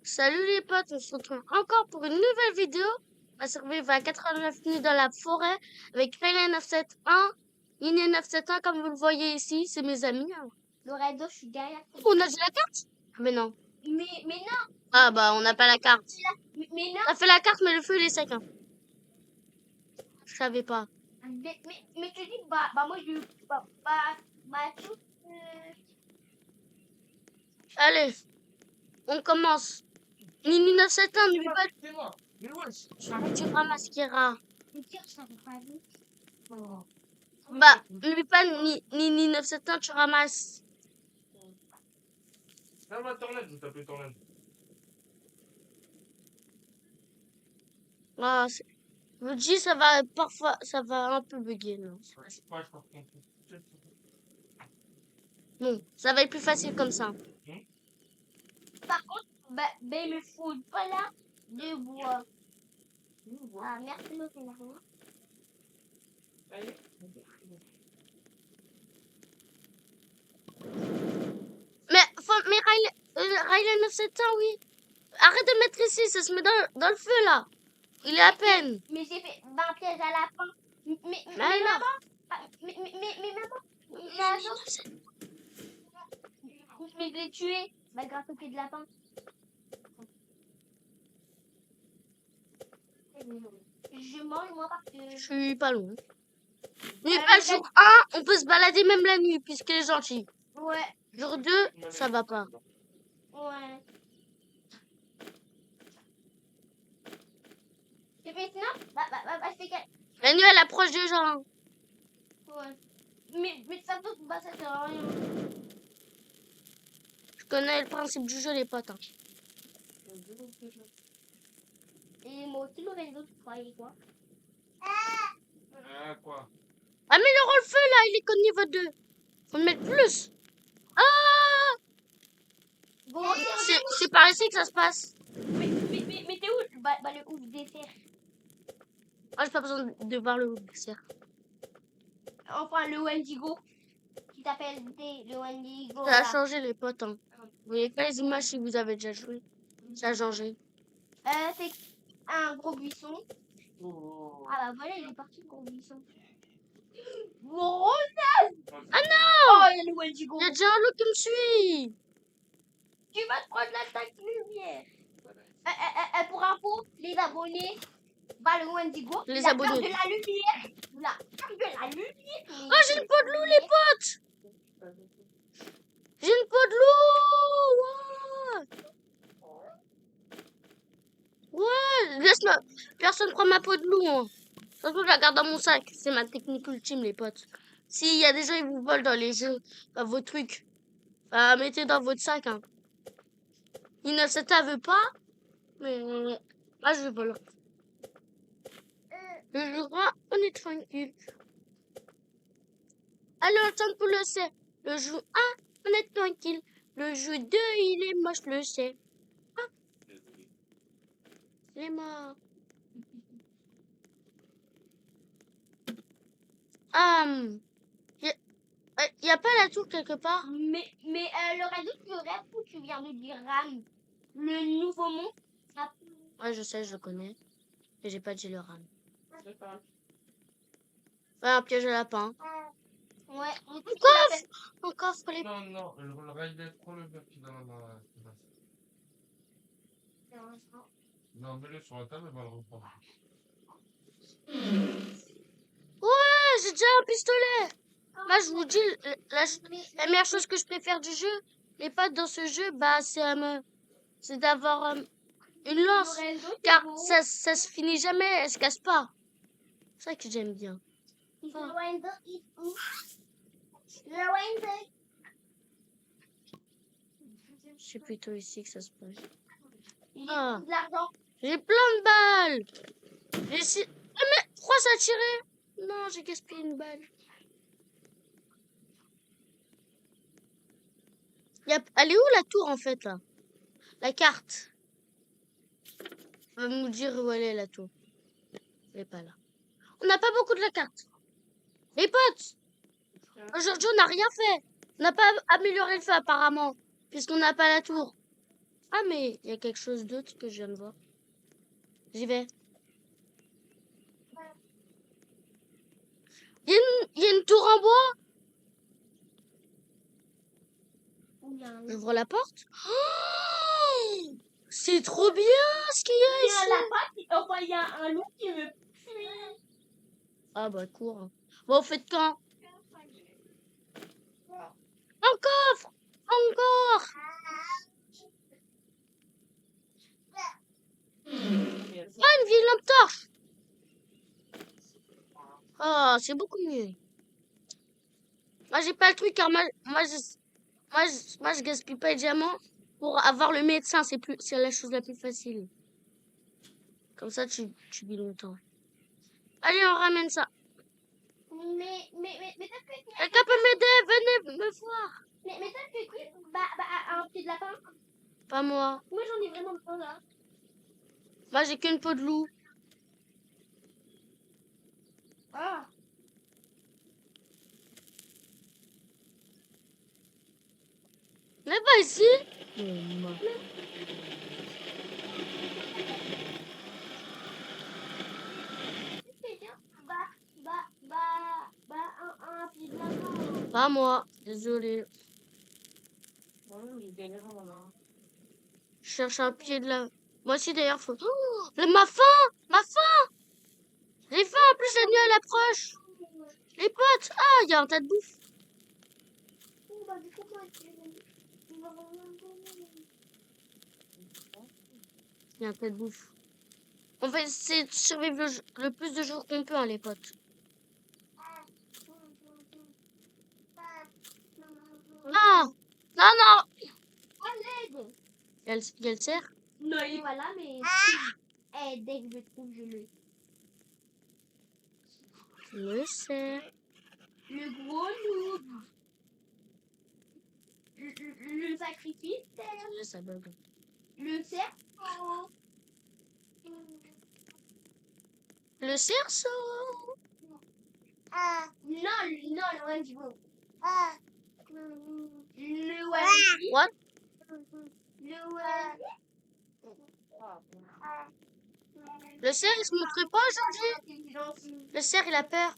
Salut les potes, on se retrouve encore pour une nouvelle vidéo. On va survivre à 89 minutes dans la forêt avec Riley 971, Iné 971 comme vous le voyez ici, c'est mes amis. Hein. Loredo, je suis derrière. On a déjà la carte? Ah, mais non. Mais non, Ah bah on n'a pas la carte. mais non. On a fait la carte mais le feu il est sec. Hein. Je savais pas. Mais tu dis, moi je. Tout. Allez, on commence. Nini 971, n'oublie pas tu ramasses Kira. Le tir, ça va pas vite. Bah, n'oublie pas Nini 971, tu ramasses. Non, ma tornade, je t'appelle tornade. Ah, je vous dis, ça va parfois, ça va un peu bugger, non. Bon, ça va être plus facile comme ça. Par contre, il me faut pas là de bois. Ah, merci beaucoup. Mais Riley 971, oui. Arrête de mettre ici, ça se met dans le feu là. Il est à peine. Mais j'ai fait 20 pièges à lapin. Mais alors. Mais je l'ai tué. Grâce au pied de lapin. Je mange moi parce que. Je suis pas loin. Mais pas jour 1, on peut se balader même la nuit puisqu'il est gentil. Ouais. Jour 2, ça va pas. Ouais. Et maintenant, je fais que. La nuit, elle approche des gens. Ouais. Mais ça peut pas, ça sert à rien. Je connais le principe du jeu, les potes. Hein. Et moi aussi, le réseau, tu croyais quoi? Quoi? Améliorons le feu là, il est qu'au niveau 2. Faut le mettre plus. Ah! Bon, c'est par ici que ça se passe. Mais t'es où? Le ouf des serres. Ah, j'ai pas besoin de voir le cerf. Enfin, le Wendigo. Qui t'appelle le Wendigo. Ça a changé les potes. Hein. Vous voyez pas les images si vous avez déjà joué. Ça a changé. C'est un gros buisson. Oh. Ah bah voilà, il est parti le gros buisson. Gros Ah non! Oh, il y a le Wendigo. Il y a déjà un loup qui me suit. Tu vas te prendre l'attaque lumière. Pour info, les abonnés, le Wendigo. Les la abonnés. Peur de la lumière. La peur de la lumière. Oh, j'ai une peau de loup, les potes. J'ai une peau de loup. Ouais, laisse-moi. Personne prend ma peau de loup. Hein. Surtout, je la garde dans mon sac. C'est ma technique ultime, les potes. S'il y a des gens qui vous volent dans les jeux, vos trucs, mettez dans votre sac. Hein. Innocenta veut pas, mais moi je vole. Le jour 1, on est tranquille. Alors, tant que vous le savez, le jour 1, on est tranquille. Le jour 2, il est moche, le sais. Ah, il est mort. Y a pas la tour quelque part? Mais le réseau, tu rêves ou tu viens de dire RAM? Le nouveau monde. Ouais, je sais, je le connais. Mais j'ai pas dit le ram. Ouais, un piège à lapin. Ouais. Un coffre pour les... Non, le reste d'être trop le verre qui dans la... Non, mets-le sur la table, elle va le reprendre. Ouais, j'ai déjà un pistolet. Là, je vous dis, la meilleure chose que je préfère du jeu, mais pas dans ce jeu, c'est d'avoir une lance. Car ça se finit jamais, elle se casse pas. C'est ça que j'aime bien. C'est plutôt ici que ça se passe. Ah, j'ai plein de balles. Ah, mais pourquoi ça a tiré? Non, j'ai gaspillé une balle. Elle est où la tour en fait là? La carte. On va nous dire où elle est la tour. Elle est pas là. On n'a pas beaucoup de la carte. Les potes, aujourd'hui on n'a rien fait. On n'a pas amélioré le feu apparemment, puisqu'on n'a pas la tour. Ah, mais il y a quelque chose d'autre que je viens de voir. J'y vais. Il y a une tour en bois. Où il y a un J'ouvre la porte. Oh, c'est trop bien ce qu'il y a Il y a un ici. lapin, enfin il y a un loup qui me fuit. Ah bah cours. Bon, faites quand? Un coffre. Encore. Ah, une vieille lampe torche. Ah, c'est beaucoup mieux. Moi, j'ai pas le truc car moi, je gaspille pas les diamants pour avoir le médecin. C'est la chose la plus facile. Comme ça, tu vis longtemps. Allez, on ramène ça. Mais t'as fait Quelqu'un peut m'aider? Venez me voir. mais t'as fait quoi? Un pied de lapin. Pas moi. Moi j'en ai vraiment besoin là. Moi, j'ai qu'une peau de loup. Ah. Mais pas ici. C'est bien. Un pied de lapin. Pas moi. Désolé. Je cherche un pied de la... Moi aussi, d'ailleurs, faut... Oh, ma faim! Ma faim! J'ai faim, en plus, la nuit, elle approche. Les potes! Ah, il y a un tas de bouffe. Oh, bah, du coup, moi, Il y a un tas de bouffe. On va essayer de survivre le plus de jours qu'on peut, hein, les potes. Ah! Non, non! Il y a le cerf. non, il est pas là, mais. Eh, dès que je le trouve, je le. Le cerf. Le gros loup. Le sacrifice. Ça bug. Le serpent. Le cerceau. Non, le orange. Le orange. What? Le orange. Le cerf, il se montrait pas aujourd'hui. Le cerf, il a peur.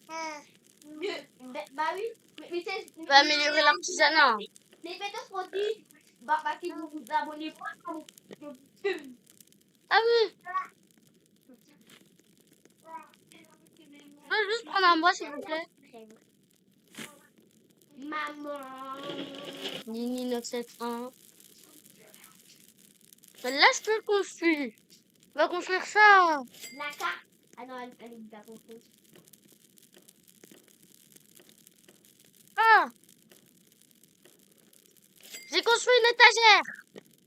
Bah oui. Mais c'est. Il va améliorer l'artisanat. Les fêtes sont dit. Bah, si vous vous abonnez pas, Ah oui. Je peux juste prendre un bois, s'il vous plaît. Maman. Nini 971. Là, je peux le construire. On va construire ça. La carte. Ah non, elle est déjà construite. Ah. J'ai construit une étagère.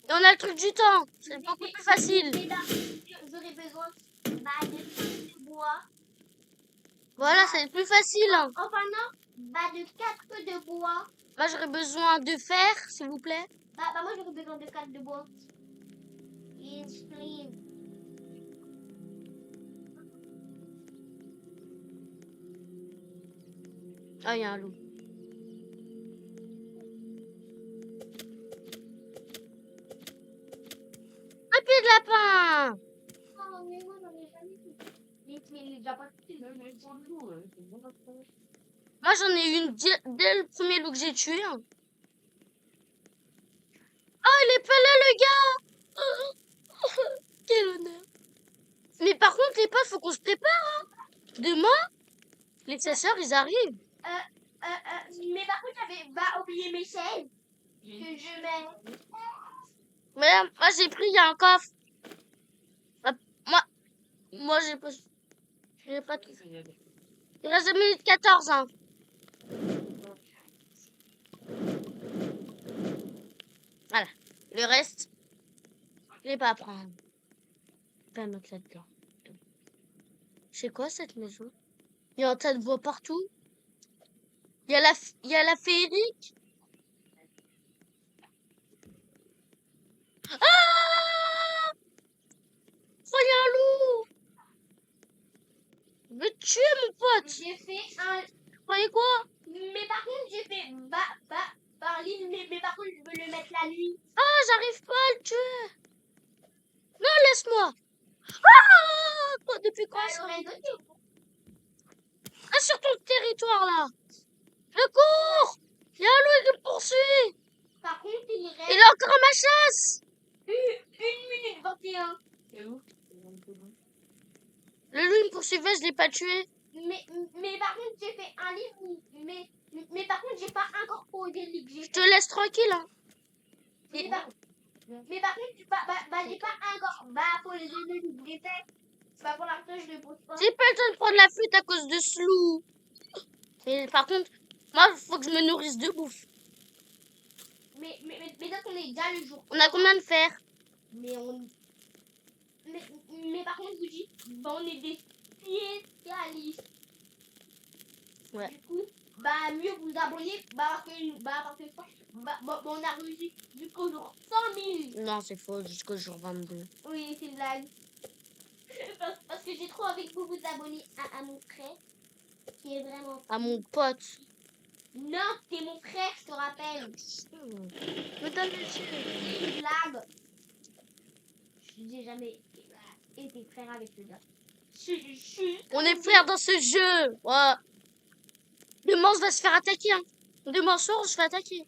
Et on a le truc du temps. C'est beaucoup plus facile. Mais là, j'aurais besoin de bois. Voilà, c'est plus facile. Hein. Enfin non, de 4 de bois. Moi, j'aurais besoin de fer, s'il vous plaît. Moi j'aurais besoin de 4 de bois. Yes, please. Ah, il y a un loup. Un pied de lapin. Oh, mais moi j'en ai jamais fait. Il est déjà pas Moi, j'en ai une dès le premier loup que j'ai tué. Hein. Oh, il est pas là, le gars. Quel honneur. Mais par contre, les potes, faut qu'on se prépare. Hein. Demain, les chasseurs, ils arrivent. Mais par contre, j'avais oublié mes chaises que je mets. Mais moi, j'ai pris, il y a un coffre. Moi, j'ai pas tout. Il reste 2 minutes 14. Hein. Voilà. Le reste, je vais pas à prendre. Je vais mettre là-dedans. C'est quoi cette maison? Il y a un tas de bois partout. Il y a la féerique. Ah! Oh, il y a un loup! Je vais te tuer, mon pote! J'ai fait un. Vous croyez quoi? Mais par contre, j'ai fait. Mais par contre, je veux le mettre la nuit. Ah, j'arrive pas à le tuer. Non, laisse-moi. Ah, quoi, depuis quand ça? Ah, sur ton territoire, là. Je cours. Il y a un loup qui me poursuit. Par contre, il Il reste est encore à ma chasse. 1 minute 21. C'est où? Le loup, il me poursuivait, je l'ai pas tué. Mais par contre, j'ai fait un livre, mais par contre, j'ai pas incorporé des livres. Je te laisse tranquille, hein. Mais par contre, j'ai pas encore. Faut les donner le détail. Pour l'instant, je les pose pas. J'ai pas le temps de prendre la flûte à cause de ce loup. Mais par contre, moi, il faut que je me nourrisse de bouffe. Mais donc, on est déjà le jour. On a combien de fer? Mais par contre, je vous dis, on est des spécialistes. Ouais. Du coup, mieux vous abonner, parce que on a réussi jusqu'au jour 100 000. Non, c'est faux, jusqu'au jour 22. Oui, c'est une blague. Parce que j'ai trop envie que vous vous abonniez à mon frère, qui est vraiment... À mon pote. Non, t'es mon frère, je te rappelle. Me donne le jeu. C'est une blague. Je n'ai jamais été frère avec le gars. On est frères dans ce jeu. Ouais. Demain, on va se faire attaquer. Hein. Demain soir, on se fait attaquer.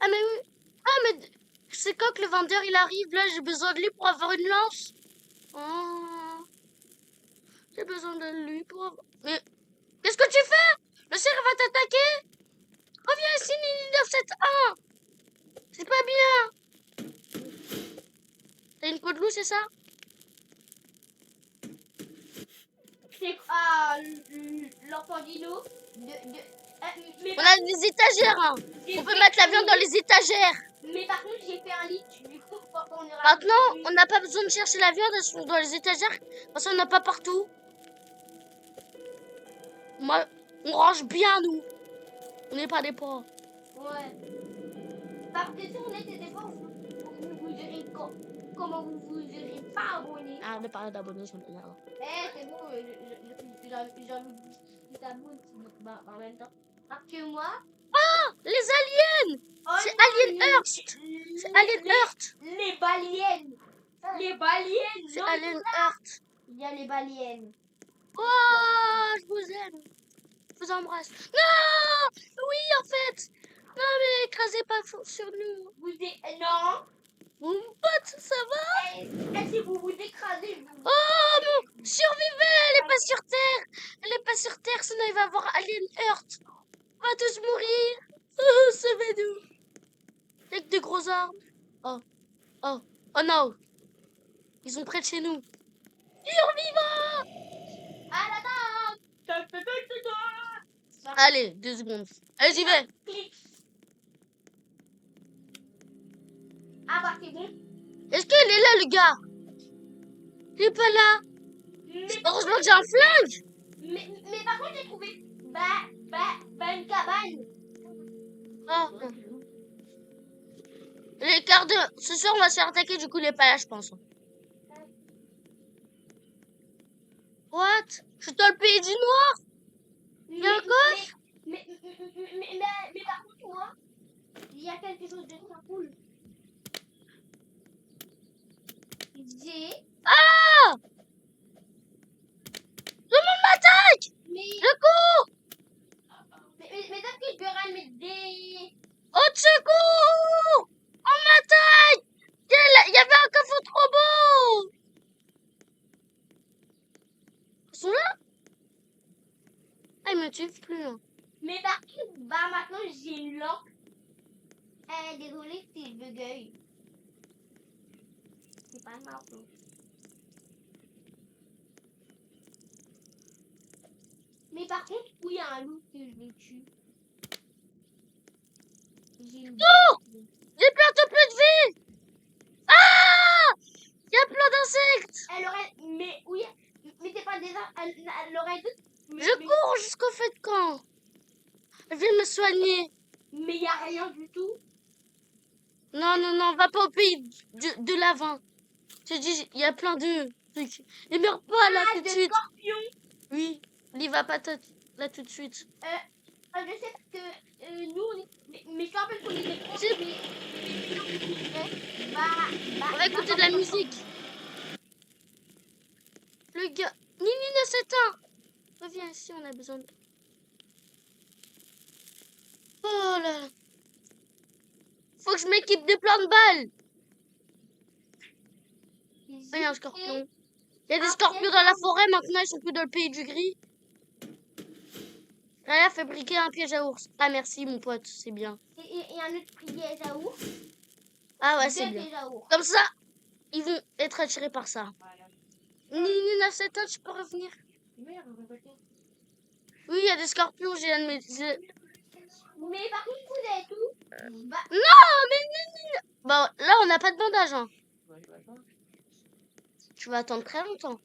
Ah, mais oui. Ah, mais c'est quand que le vendeur il arrive? Là, j'ai besoin de lui pour avoir une lance. Oh. J'ai besoin de lui pour avoir... Mais qu'est-ce que tu fais? Le cerf va t'attaquer. Reviens ici, Nini 971. C'est pas bien. T'as une peau de loup, c'est ça? C'est l'enfant dino mais On a des étagères. Hein. On peut mettre la viande dans les étagères. Mais par contre, j'ai fait un lit. Du coup, on ira... Maintenant, on n'a pas besoin de chercher la viande, elles sont dans les étagères, parce qu'on n'a pas partout. Moi, on range bien, nous. On n'est pas des pauvres. Ouais. Parce que si on était des fois, vous direz comment vous direz pas abonné. Ah, on est pas d'abonnés sur le canal. C'est bon, j'ai envie de t'abonner en même temps. Parce que moi... Ah, les aliens. C'est Alien Earth. C'est Alien Earth. Les baliennes. Les baliennes. C'est Alien Earth. Il y a les baliennes. Oh, je vous aime. Je vous embrasse. Non. Oui, en fait. Non, mais écrasez pas sur nous. Vous non. Mon pote, ça va? Si vous vous écrasez, vous... Oh, non. Survivez. Elle est pas sur Terre. Elle est pas sur Terre, sinon il va avoir Alien Earth. On va tous mourir. Oh, sauvez-nous. Avec de gros armes. Oh. Oh. Oh non. Ils sont près de chez nous. Survivants. Ah là là. Allez, 2 secondes. Allez, j'y vais. Clic. Ah bah c'est bon. Est-ce qu'il est là, le gars? Il est pas là. Heureusement que j'ai un flingue. Mais par contre, j'ai trouvé une cabane. Oh. Les quarts de... Ce soir, on va se faire attaquer, du coup, il est pas là, je pense. What? Je suis dans le pays du noir. Il y a un coffre. Mais par contre, moi, il y a quelque chose de très cool. J'ai... Ah! Tout le monde m'attaque. Mais Je cours. est-ce que je peux ramener des... Au secours! On m'attaque! Il y avait un coffre trop beau! Ils sont là? Ah, ils me tuent plus. Hein. Mais par contre, maintenant, j'ai une lampe. Désolé si je bugeuille. C'est pas grave. Mais par contre, où il y a un loup que je vais tuer? Non! J'ai bientôt plus de vie! Ah! Il y a plein d'insectes! Elle aurait... Mais oui, mais c'est pas des... Elle aurait dit... Je cours jusqu'au feu de camp. Je vais me soigner. Mais il n'y a rien du tout. Non, non, non, va pas au pays de l'avant. Je dis, il y a plein de trucs. Ne meurs pas là tout de suite. Scorpions. Oui, n'y va pas là tout de suite. Je sais parce que nous, on est... mais je te rappelle qu'on était trop... C'est- On va écouter de la musique. Le gars... Nini ne s'éteint. Reviens ici, on a besoin de... Oh là là. Faut que je m'équipe de plein de balles. Ah, il y a un scorpion. Il y a des scorpions dans la forêt, maintenant ils sont plus dans le pays du gris. Là, fabriquer un piège à ours. Ah merci mon pote, c'est bien. Et un autre piège à ours. Ah ouais, Deux c'est bien. pièges à ours. Comme ça, ils vont être attirés par ça. Nini n'a s'éteint, tu peux revenir. Merde, on va pas. Oui, il y a des scorpions, j'ai un de mes... Mais par contre, vous êtes où bah, Non, mais Nini... Bon, là, on n'a pas de bandage. Hein. Tu vas attendre très longtemps.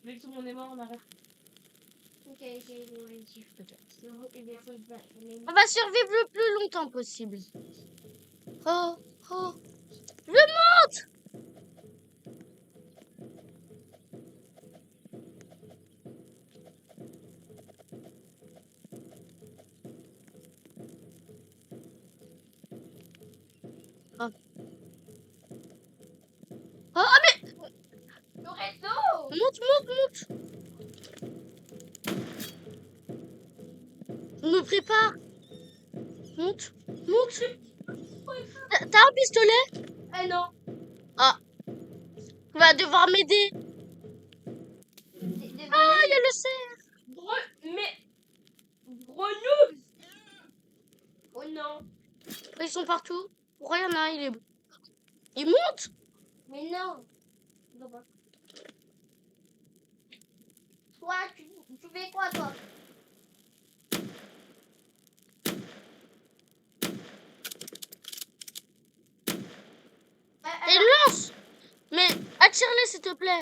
Dès que tout le monde est mort, on arrête. Ok, j'ai... On va survivre le plus longtemps possible. Oh, oh. Je monte. Oh. Oh, mais... Lorenzo! Monte, monte, monte. On me prépare. Monte, monte. T'as un pistolet? Non. Ah. Tu vas devoir m'aider. Ah, il y a le cerf. Mais... Grenouille! Oh non. Ils sont partout. Pourquoi il y en a un, il est... Il monte. Mais non. Non, pas. Toi, tu fais quoi, toi? Et lance. Mais attire-les, s'il te plaît.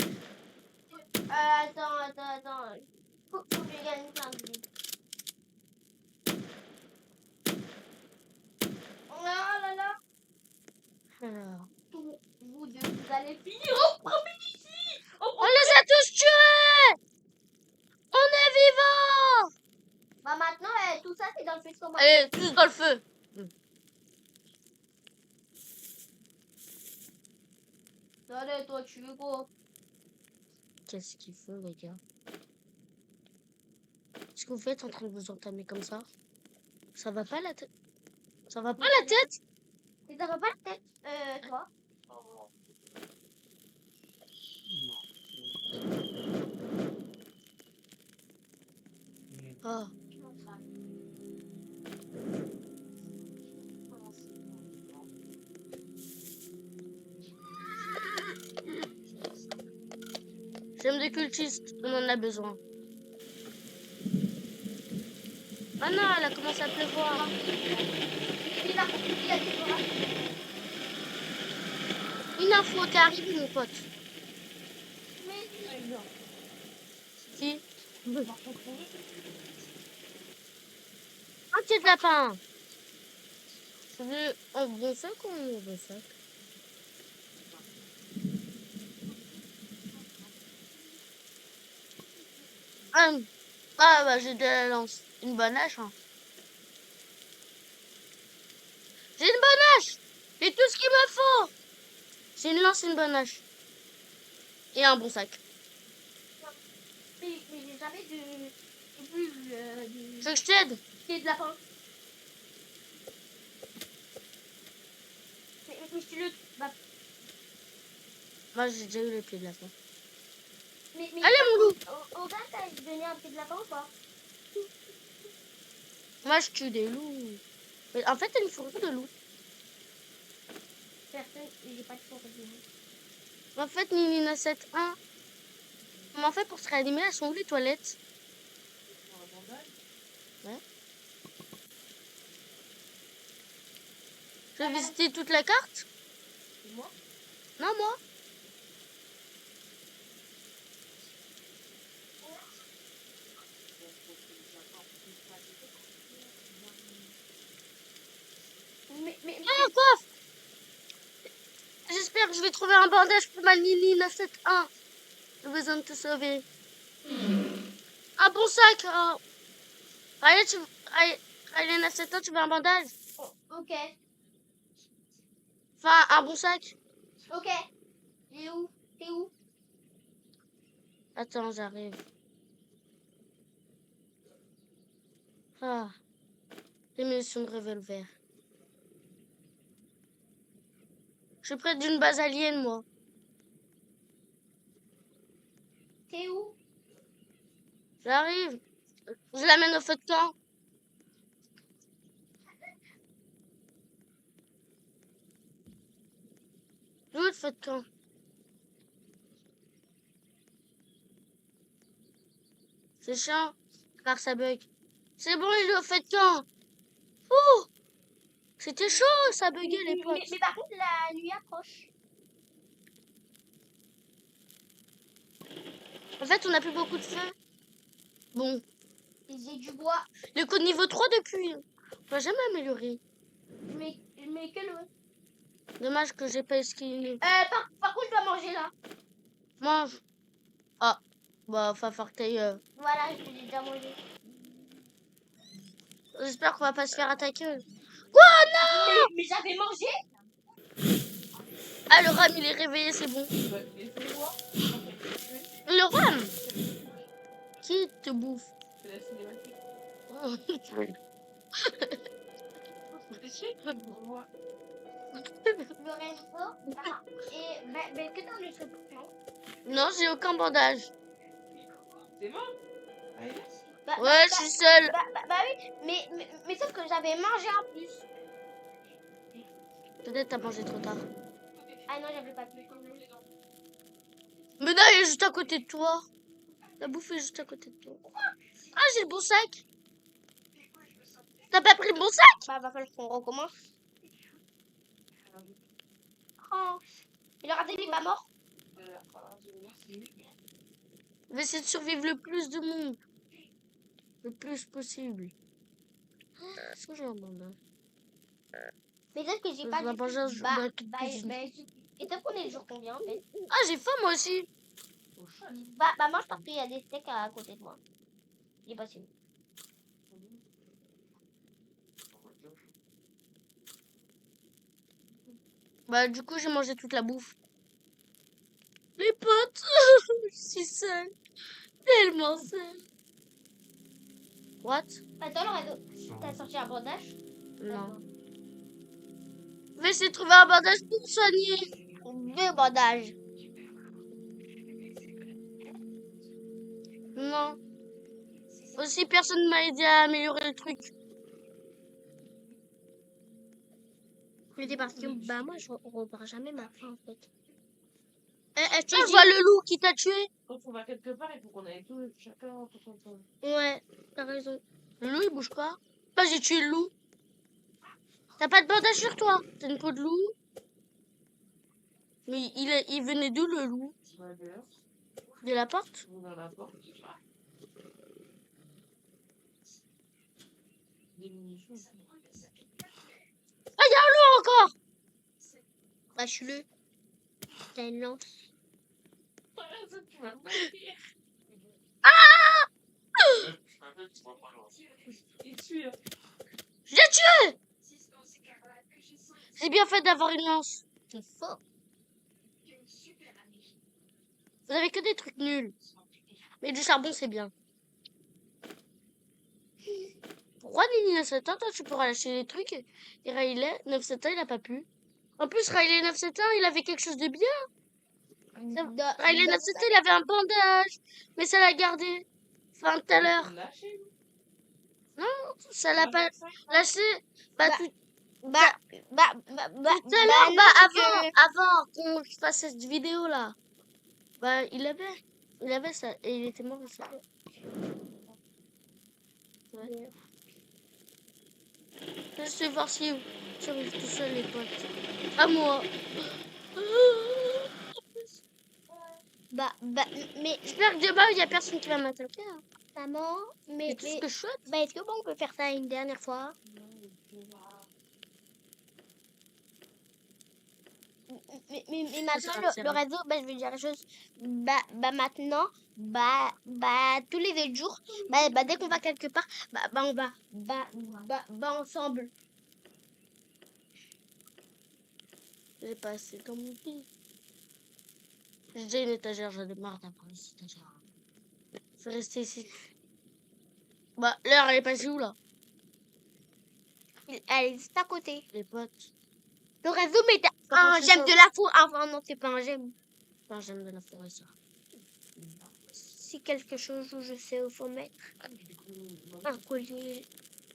Attends. Faut que je gagne plein de vie. Oh là là. Alors. Vous deux, vous allez finir au premier ici. On les a tous tués. On est vivants. Bah maintenant, tout ça, c'est dans le faisceau. Allez, tous dans le feu. Allez, toi, tu veux quoi? Qu'est-ce qu'il faut, les gars? Qu'est-ce que vous faites en train de vous entamer comme ça? Ça va pas la tête? Ça va pas la tête? Et ça va pas la tête, toi? Oh. J'aime des cultistes, on en a besoin. Ah non, elle a commencé à pleuvoir. Une info, t'es arrivé, mon pote. Si. Un pied de lapin. Tu veux un bon sac ou un mauvais sac? Ah bah j'ai de la lance. Une bonne hache. Hein. J'ai une bonne hache. J'ai tout ce qu'il me faut. J'ai une lance et une bonne hache. Et un bon sac. Mais j'ai jamais de... Tu veux que je t'aide? pied de lapin. Mais je te le... Bah, Moi j'ai déjà eu les pieds de lapin. mais Allez mon loup. au gars, t'as donné un pied de lapin ou pas? Moi je tue des loups. Mais en fait il me faut beaucoup de loups. Personne, j'ai pas de fourrure de loup. En fait Nini 7-1. Comment on fait pour se réanimer? Elles sont où les toilettes? Ouais. Je vais visiter toute la carte? C'est moi? Non moi. Mais Ah coiffe. J'espère que je vais trouver un bandage pour ma Nini 971. J'ai besoin de te sauver. Un bon sac. Oh. Riley, Riley 971, tu veux un bandage? Ok, Enfin, un bon sac. ok. Il est où? T'es où? Attends, j'arrive. Ah. Des munitions de revolver. Je suis près d'une base alien, moi. T'es où? J'arrive. Je l'amène au feu de camp. Où est le feu de camp? C'est chiant, car ça bug. C'est bon, il est au feu de camp. Ouh! C'était chaud, ça buguait, les potes. Mais par contre, la nuit approche. En fait, on n'a plus beaucoup de feu. Bon, J'ai du bois. le code niveau 3 depuis. On va jamais améliorer. Mais que le. Dommage que j'ai pas esquivé. Par contre, je dois manger là. Mange. Ah, bah, va falloir que t'ailles. Voilà, je l'ai déjà mangé. J'espère qu'on va pas se faire attaquer. Mais j'avais mangé. Ah, le ram, il est réveillé, c'est bon. Laissez-moi. Le ram? Qui te bouffe? C'est la cinématique. Pour moi. Le resto. Ah, et ben, que t'en es ce plan? Non, j'ai aucun bandage. C'est bon. Allez. Ouais, je suis seule. Bah oui, mais sauf que j'avais mangé en plus. Peut-être t'as mangé trop tard. Ah non, j'avais pas pu. Mais non, il est juste à côté de toi. La bouffe est juste à côté de toi. Ah, j'ai le bon sac. T'as pas pris le bon sac? Bah, va falloir qu'on recommence. Oh, il aura dit pas mort. Je vais essayer de survivre le plus de monde. Le plus possible. Est-ce que j'ai un bandage? Mais peut-être que j'ai Je pas vais du manger tout. dans la cuisine. Et t'as qu'on est le jour combien en fait? Ah, j'ai faim moi aussi. Bah mange parce qu'il y a des steaks à côté de moi. Il est possible. Bah, du coup, j'ai mangé toute la bouffe. Les potes, je suis seule. Tellement seule. What? Attends, Lorenzo, t'as sorti un bandage? Non. Je vais essayer de trouver un bandage pour me soigner. 2 bandages. Non. Aussi, personne ne m'a aidé à améliorer le truc. Mais parce que bah moi je repars jamais ma faim en fait. Ah, je vois le loup qui t'a tué. Quand on va quelque part, il faut qu'on aille tous chacun pour son temps. Ouais, t'as raison. Le loup, il bouge pas. Bah, j'ai tué le loup. T'as pas de bandage sur toi. T'as une peau de loup. Mais il venait d'où, le loup? Ouais, dehors. De la porte? On a la porte. Des munitions. Ah, il y a un loup encore. Bah je suis le. T'as une lance. Il tue. Je l'ai tué. C'est bien fait d'avoir une lance. C'est faux. Vous avez que des trucs nuls. Mais du charbon, c'est bien. Pourquoi Nini 971, toi, tu pourras lâcher les trucs et Riley 971, il a pas pu. En plus, Riley 971, il avait quelque chose de bien. Riley 971, il avait un bandage. Mais ça l'a gardé. Enfin, tout à l'heure. Ça l'a pas lâché. Bah, tout Bah à l'heure, non, bah, c'est avant qu'on fasse cette vidéo là. Bah, il avait ça. Et il était mort aussi. Ouais. Je vais voir si j'arrive tout seul, les potes. À moi. mais J'espère que demain, il n'y a personne qui va m'attaquer. Hein. maman, C'est tout ce que je souhaite. bah est-ce que bon, on peut faire ça une dernière fois? Mais Ça maintenant, va me le réseau, bah, je vais dire la chose. Maintenant, tous les 8 jours, dès qu'on va quelque part, on va, ensemble. J'ai pas assez dans mon lit. J'ai déjà une étagère, j'en ai marre d'avoir une étagère. Je vais rester ici. Bah, l'heure, elle est passée où, là? Elle est juste à côté. Les potes. Le réseau, mais t'as Pas un penser j'aime ça. de la four. Enfin, non, c'est pas un j'aime. Enfin, j'aime de la forêt, ça. C'est quelque chose où je sais où faut mettre un collier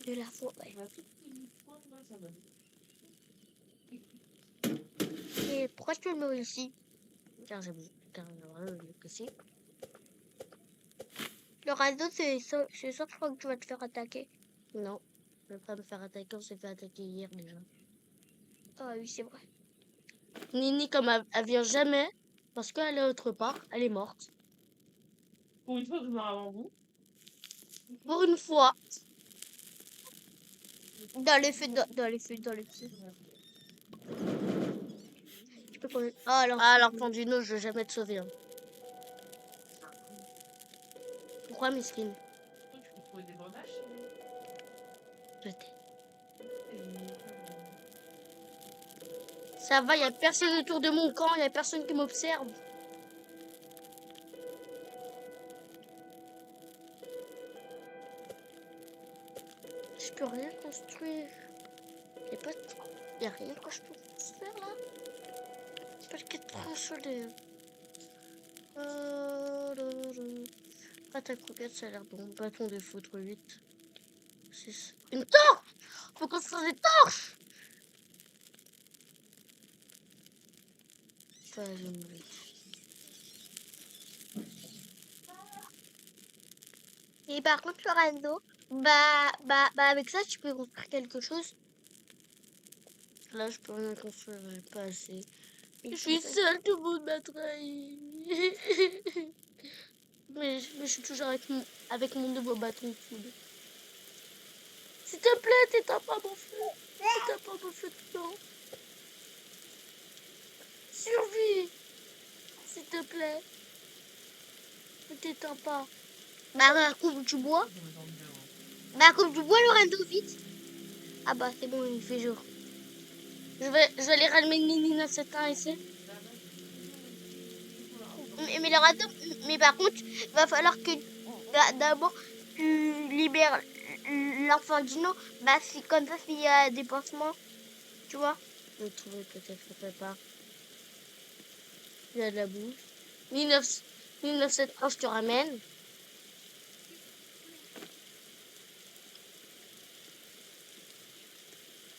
de la forêt. Et pourquoi tu le mets ici? Car j'ai besoin. Car le casser. Le réseau, c'est ça, je crois que tu vas te faire attaquer. Non. Je vais pas me faire attaquer, on s'est fait attaquer hier déjà. Ah oui, c'est vrai. Nini, comme elle vient jamais, parce qu'elle est autre part, elle est morte. Pour une fois, je meurs avant vous. Pour une fois. Dans le feu, dans le feu. Tu peux quand même. Ah, alors. Ah, alors Pandino, je vais jamais te sauver. Hein. Pourquoi, Miskin? Tu peux trouver des bandages. Peut-être. Ça va, y a personne autour de mon camp, y a personne qui m'observe. Je peux rien construire. Y a rien que je peux construire là. Parce qu'il est trop soleil. Attaque roquette, ça a l'air bon. Bâton de foutre 8. 6. Une torche! Faut construire des torches! Vas-y, mourir. Et par contre, Lorenzo, avec ça, tu peux construire quelque chose. Là, je peux rien construire, j'ai pas assez. Je suis seule, tout le monde m'a trahi. mais je suis toujours avec mon nouveau bâton de foudre. S'il te plaît, t'éteins pas mon feu. T'éteins pas mon feu dedans. Survie. S'il te plaît. Ne t'éteins pas. Coupe du bois. Coupe du bois, Lorenzo, vite. Ah c'est bon, il fait jour. Je vais aller rallumer Nini 971 ici. Mais Lorenzo, mais par contre, va falloir que d'abord tu libères l'enfant Dino. Si comme ça, s'il y a des pansements, tu vois. Je vais trouver peut-être quelque part. Il y a de la bouffe. 1971, je te ramène.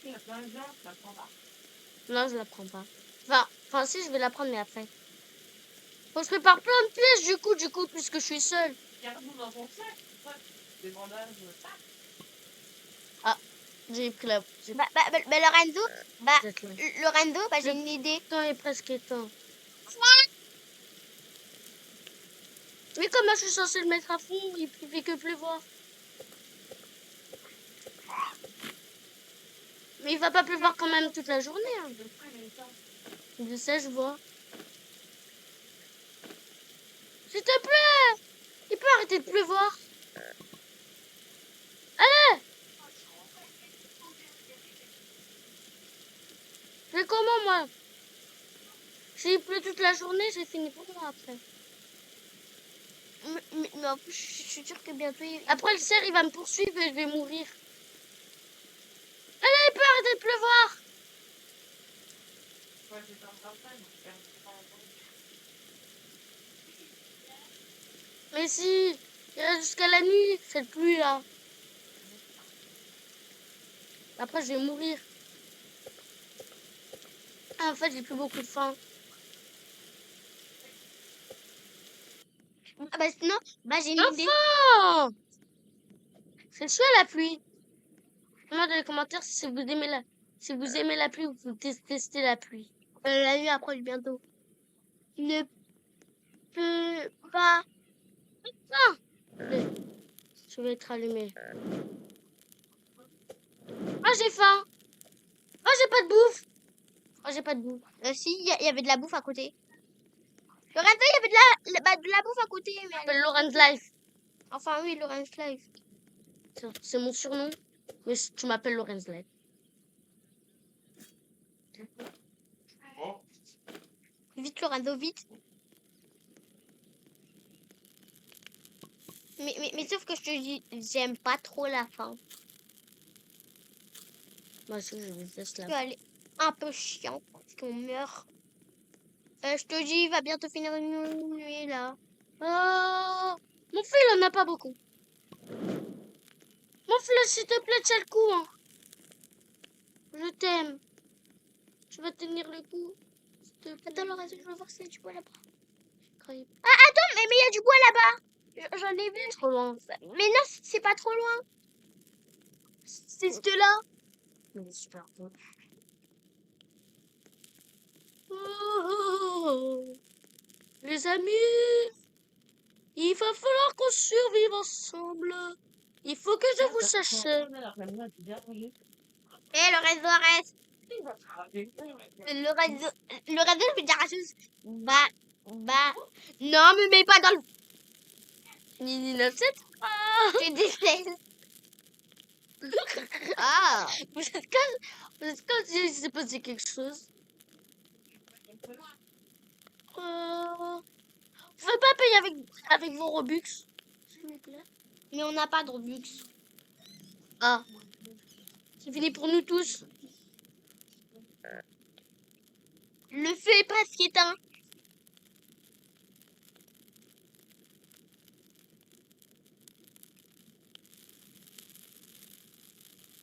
Il y a plein de gens, ça prend pas. Non, je la prends pas. Enfin, si, je vais la prendre, mais après. Faut que je prépare plein de pièces, du coup, puisque je suis seule. Il y a tout dans ton sac. Des bandages, sac. J'ai pris la... Lorenzo, Peut-être là. Lorenzo, j'ai une idée. Le temps est presque éteint. Mais comment je suis censée le mettre à fond? Il fait que pleuvoir. Mais il va pas pleuvoir quand même toute la journée. Hein. Je sais, je vois. S'il te plaît! Il peut arrêter de pleuvoir. Allez! Je fais comment, moi? S'il pleut toute la journée, j'ai fini pour moi après. Mais en plus, je suis sûre que bientôt Après, le cerf, il va me poursuivre et je vais mourir. Allez, il peut arrêter de pleuvoir. Mais si, il reste jusqu'à la nuit, cette pluie là. Après, je vais mourir. Ah, en fait, j'ai plus beaucoup de faim. Sinon, j'ai une idée. Enfin! C'est chouette la pluie. Dites-moi dans les commentaires si vous aimez la pluie ou vous détestez la pluie. La nuit approche bientôt. Ne peut pas. Allez, je vais être allumée. Ah, j'ai faim. Ah, j'ai pas de bouffe. Oh, j'ai pas de boue. Si, il y avait de la bouffe à côté. Lorenzo, il y avait de la bouffe à côté. Je Mais m'appelle Lorenz Life. enfin, oui, Lorenz Live. C'est mon surnom. Mais tu m'appelles Lorenz Life. Vite, Lorenzo, vite. Mais sauf que je te dis, j'aime pas trop la fin. Moi aussi, je déteste la Parce qu'elle est un peu chiante parce qu'on meurt. Je te dis, il va bientôt finir une nuit là. Oh, mon fil, on n'a pas beaucoup. Mon fil, s'il te plaît, tiens le coup. Hein. Je t'aime. Tu vas tenir le coup. S'il te plaît. Attends, Lorenzo, je veux voir si y a du bois là-bas. Croyez pas. Attends, mais il y a du bois là-bas. J'en ai vu. Trop loin. Mais non, c'est pas trop loin. C'est ce là. Il est super beau. Oh, les amis, il va falloir qu'on survive ensemble. Il faut que je vous sache. Lorenzo, arrête. Lorenzo, je vais dire à chose. Bah. Non, me mets pas dans le. Nini 97. Je déteste. Ah. Vous êtes comme si il s'est passé quelque chose. Vous pouvez pas payer avec vos Robux, s'il vous plaît. Mais on n'a pas de Robux. Ah, c'est fini pour nous tous. Le feu est presque éteint.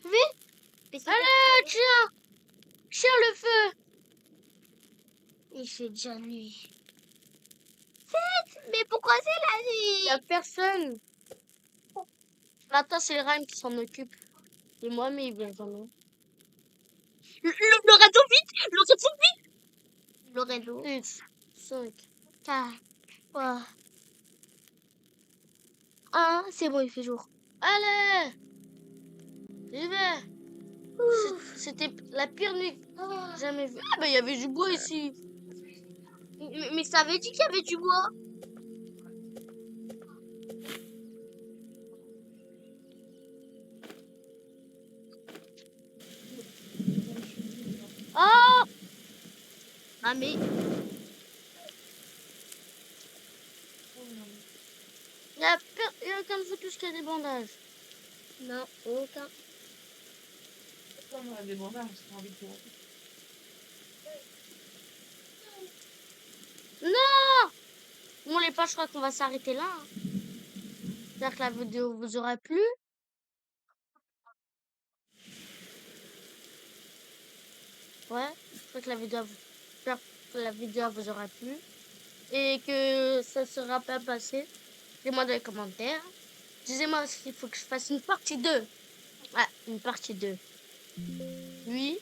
Mais c'est Allez, tiens le feu. Il fait déjà nuit. Mais pourquoi c'est la Il nuit? y a personne. Attends, c'est le Rhyme qui s'en occupe. Et moi, mais il vient jamais. Lorenzo, vite! Lorenzo, vite! Lorenzo. 6, 5. 4, 3. 1, c'est bon, il fait jour. Allez, j'y vais. C'était la pire nuit que j'ai jamais vue. Ah, bah, il y avait du bois ici. Mais ça avait dit qu'il y avait du bois. Oh, Ah, mais. il y a aucun de vous tous qui a des bandages. Non, aucun. Non! Bon, les potes, je crois qu'on va s'arrêter là. Hein. J'espère que la vidéo vous aura plu. Ouais, j'espère que j'espère que la vidéo vous aura plu. Et que ça sera pas passé. Dites-moi dans les commentaires. Disez-moi s'il faut que je fasse une partie 2. Ouais, une partie 2. Oui.